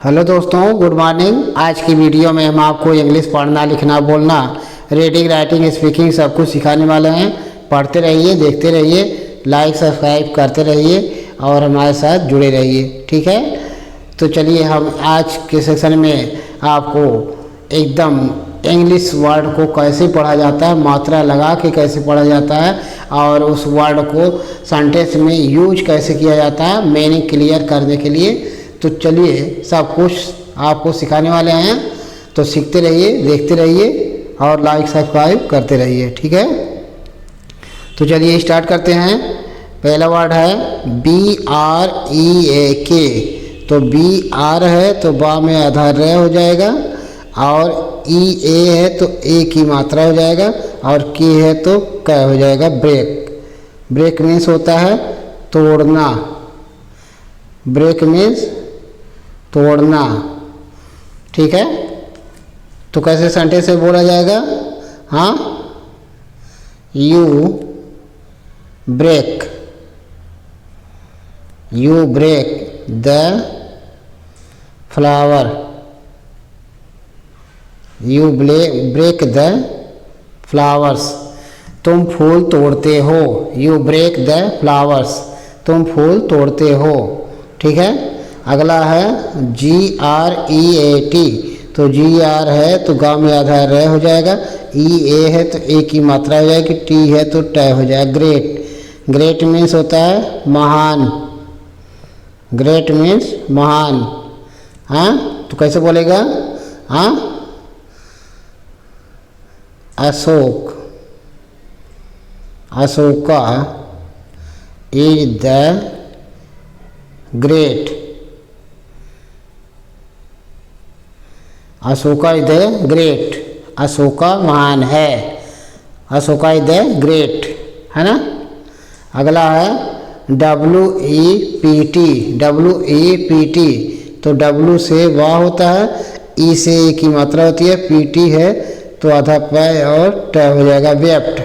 Hello दोस्तों, good morning. आज की वीडियो में हम आपको इंग्लिश पढ़ना, लिखना, बोलना, रीडिंग, राइटिंग, स्पीकिंग सब कुछ सिखाने वाले हैं। पढ़ते रहिए, देखते रहिए, लाइक सब्सक्राइब करते रहिए और हमारे साथ जुड़े रहिए, ठीक है। तो चलिए हम आज के सेशन में आपको एकदम इंग्लिश वर्ड को कैसे पढ़ा जाता है, मात्रा लगा के कैसे पढ़ा जाता है और उस वर्ड को सेंटेंस में यूज कैसे किया जाता है, मीनिंग क्लियर करने के लिए। तो चलिए सब कुछ आपको सिखाने वाले हैं। तो सीखते रहिए, देखते रहिए और लाइक सब्सक्राइब करते रहिए, ठीक है। तो चलिए स्टार्ट करते हैं। पहला वर्ड है BREAK। तो BR है तो बा में आधा र हो जाएगा और EA है तो ए की मात्रा हो जाएगा और के है तो क हो जाएगा। ब्रेक, ब्रेक मीन्स होता है तोड़ना। ब्रेक मीन्स तोड़ना, ठीक है। तो कैसे सेंटेंस से बोला जाएगा? हाँ, you break the flower. You break the flowers. तुम फूल तोड़ते हो। You break the flowers. तुम फूल तोड़ते हो, ठीक है। अगला है GREAT। तो GR है तो गा में आधा र हो जाएगा, EA है तो ए की मात्रा हो जाएगी, T है तो ट हो जाएगा। ग्रेट, ग्रेट मीन्स होता है महान। ग्रेट मीन्स महान। हाँ, तो कैसे बोलेगा? हाँ, Ashok, Ashoka is the great. Ashoka is the great. Ashoka महान है। अशोका इज द ग्रेट, है ना। अगला है WEPT। तो W से वाह होता है, ई से ए की मात्रा होती है, PT है तो आधा पैर और ट हो जाएगा। वेप्ट,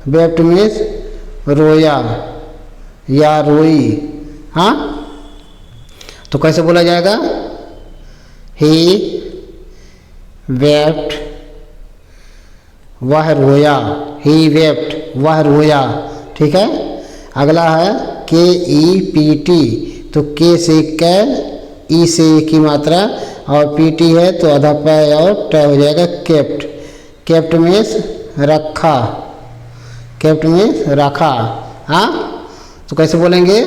वेप्ट मीन्स रोया या रोई। हाँ, तो कैसे बोला जाएगा? ही वेप्ट, वह रोया। ही वेप्ट, वह रोया, ठीक है। अगला है KEPT। तो के से क, ई से की मात्रा और PT है तो आधा पैर और ट हो जाएगा। केप्ट, केप्ट मीन्स रखा। केप्ट मीन्स रखा। हाँ, तो कैसे बोलेंगे?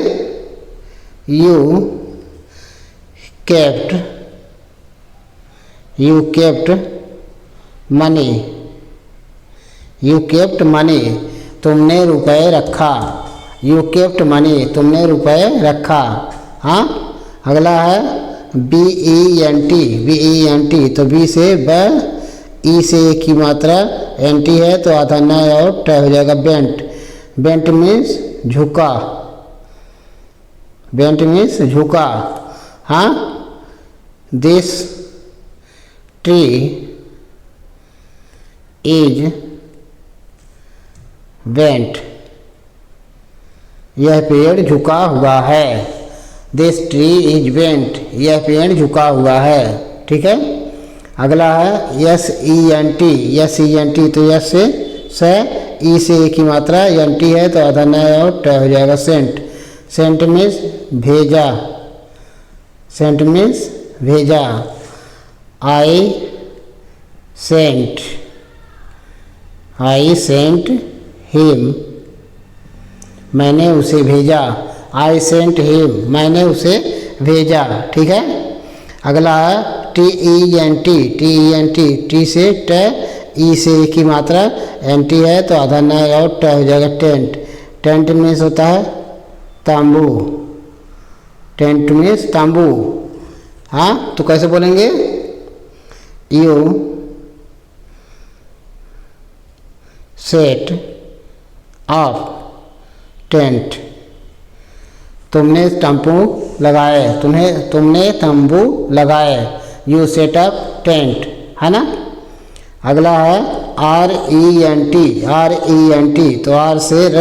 You kept money. You kept money, तुमने रुपए रखा। यू केप्ट मनी, तुमने रुपए रखा। हाँ, अगला है BENT। तो बी से ब, ई से ए की मात्रा, NT है तो आधा न और ट हो जाएगा। बेंट, बेंट मीन्स झुका। बेंट मीन्स झुका। हाँ, दिस ट्री इज बेंट। यह पेड़ झुका हुआ है। This tree is bent. यह पेड़ झुका हुआ है, ठीक है। अगला है SENT। तो यस से स, ई से ए की मात्रा, NT है तो आधा न और ट हो जाएगा। सेंट, सेंट मीन्स भेजा। सेंट मीन्स भेजा। I sent him. मैंने उसे भेजा। आई सेंट हिम, मैंने उसे भेजा, ठीक है। अगला है TENT। टी से ट, ई से ए की मात्रा, NT है तो आधा न और ट हो जाएगा। टेंट, टेंट मीन्स होता है तंबू। टेंट मीन्स तंबू। हाँ, तो कैसे बोलेंगे? You set up tent. तुमने तंबू लगाए। तुमने तंबू लगाए। यू सेट अप टेंट, है ना। अगला है RENT। तो R से र,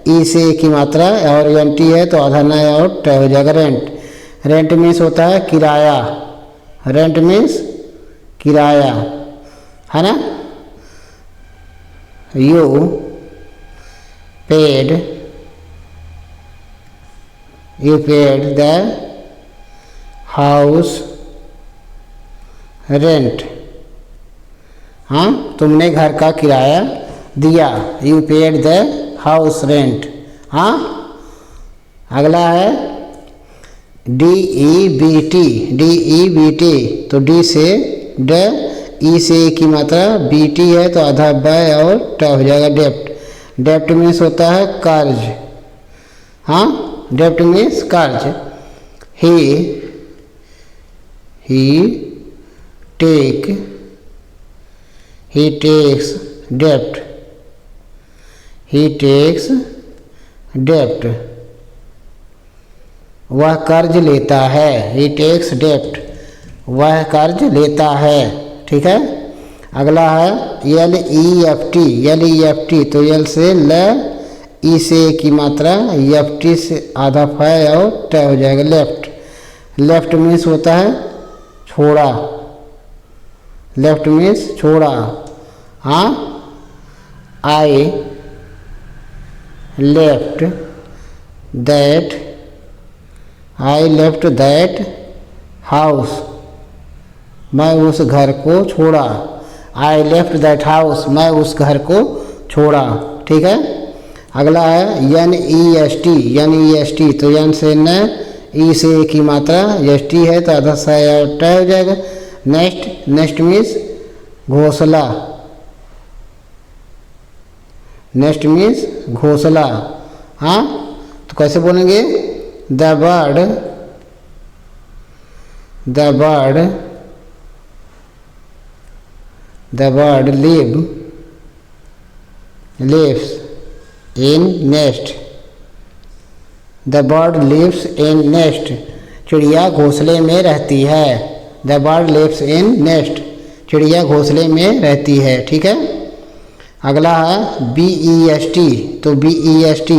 ई से ए की मात्रा और NT है तो आधा न और ट हो जाएगा। रेंट, रेंट मीन्स होता है किराया। रेंट मीन्स किराया, है ना। You paid the house rent, हाँ तुमने घर का किराया दिया। You paid the house rent. हाँ अगला है DEBT, तो डी से ड, ई से की मात्रा, BT है तो आधा बाय और ट हो जाएगा डेप्ट। डेप्ट मीन्स होता है कर्ज, हाँ डेप्ट मीन्स कर्ज। ही टेक्स डेप्ट, वह कर्ज लेता है। ही टेक्स डेप्ट, वह कर्ज लेता है, ठीक है। अगला है LEFT, तो L से ल, ई से की मात्रा, FT से आधा फाय और ट हो जाएगा लेफ्ट। लेफ्ट मीन्स होता है छोड़ा, लेफ्ट मीन्स छोड़ा, हाँ। आई लेफ्ट दैट हाउस, मैं उस घर को छोड़ा। आई लेफ्ट दैट हाउस, मैं उस घर को छोड़ा, ठीक है। अगला है NEST, तो N से न, ई से की मात्रा, ST है तो आधा सा ट हो जाएगा। नेक्स्ट मीन्स घोंसला, घोंसला, हाँ तो कैसे बोलेंगे? The bird lives in nest, the bird lives in nest, चिड़िया घोंसले में रहती है। The bird lives in nest, चिड़िया घोंसले में रहती है, ठीक है। अगला है BEST, तो BEST,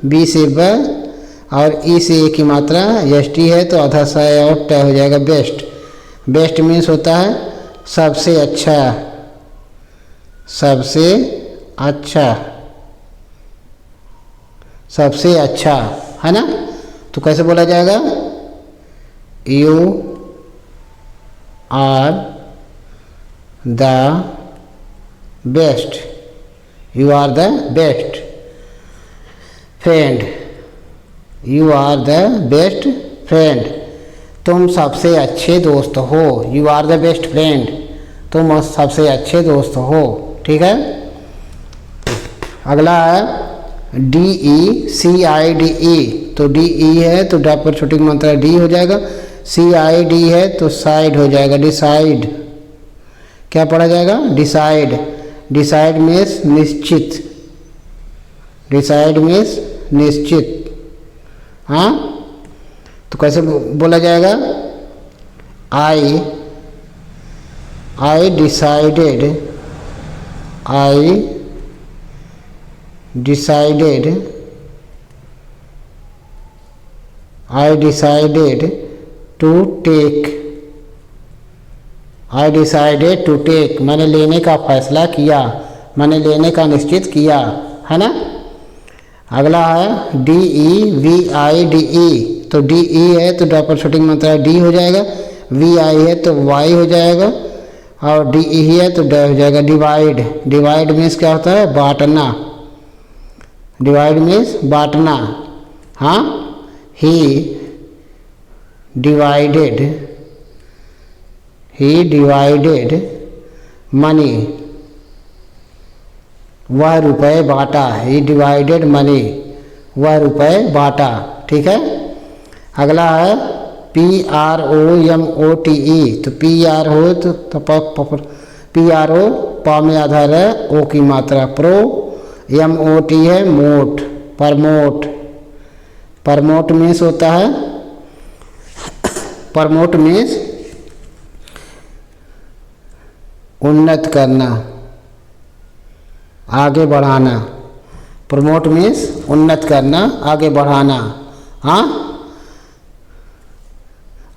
बी से ब और ई से ए की मात्रा, ST है तो आधा सा और ट हो जाएगा बेस्ट। बेस्ट मीन्स होता है सबसे अच्छा, सबसे अच्छा, है ना। तो कैसे बोला जाएगा? You are the best, you are the best friend, you are the best friend, तुम सबसे अच्छे दोस्त हो। You are the best friend, तुम सबसे अच्छे दोस्त हो, ठीक है। अगला है DECIDE, तो DE है तो ड पर छोटी मात्रा D हो जाएगा। CID है तो साइड हो जाएगा, डिसाइड। क्या पढ़ा जाएगा? डिसाइड मीन्स निश्चित, हाँ तो कैसे बोला जाएगा? आई डिसाइडेड टू टेक, मैंने लेने का फैसला किया, मैंने लेने का निश्चित किया, है ना। अगला है DEVIDE, तो DE है तो ड पर छोटी मात्रा D हो जाएगा। VI है तो Y हो जाएगा और DE है तो ड हो जाएगा। डिवाइड मीन्स क्या होता है? बांटना, डिवाइड मीन्स बांटना, हाँ। ही डिवाइडेड मनी, वह रुपए बांटा। ही डिवाइडेड मनी, वह रुपए बांटा, ठीक है। अगला है PROMOTE, तो PR हो तो PRO पा में आधार है, O की मात्रा, प्रो, MOT है मोट, प्रमोट मीन्स होता है, प्रमोट मीन्स उन्नत करना, आगे बढ़ाना। प्रमोट मीन्स उन्नत करना, आगे बढ़ाना, हाँ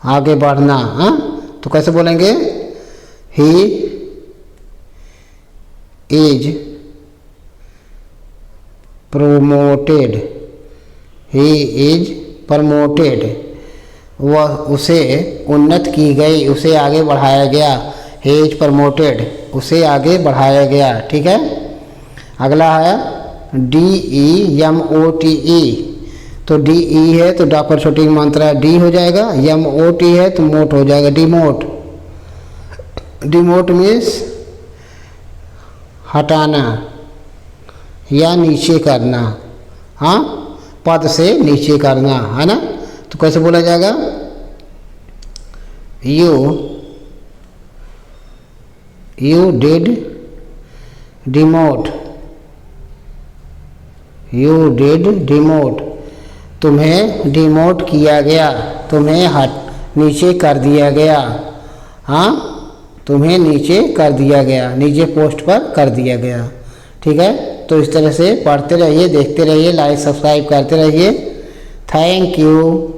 आगे बढ़ना, हाँ तो कैसे बोलेंगे, he is promoted, he is promoted, वह उसे उन्नत की गई, उसे आगे बढ़ाया गया, ही इज प्रमोटेड, उसे आगे बढ़ाया गया। ठीक है। अगला है DEMOTE, तो DE है तो डा पर छोटी मात्रा डी हो जाएगा, MOT है तो मोट हो जाएगा, डिमोट। डिमोट मीन्स हटाना या नीचे करना, हाँ, पद से नीचे करना, है ना। तो कैसे बोला जाएगा, you did demote, you did demote, तुम्हें डिमोट किया गया, तुम्हें नीचे कर दिया गया, हाँ, तुम्हें नीचे कर दिया गया, नीचे पोस्ट पर कर दिया गया। ठीक है। तो इस तरह से पढ़ते रहिए, देखते रहिए, लाइक सब्सक्राइब करते रहिए। Thank you.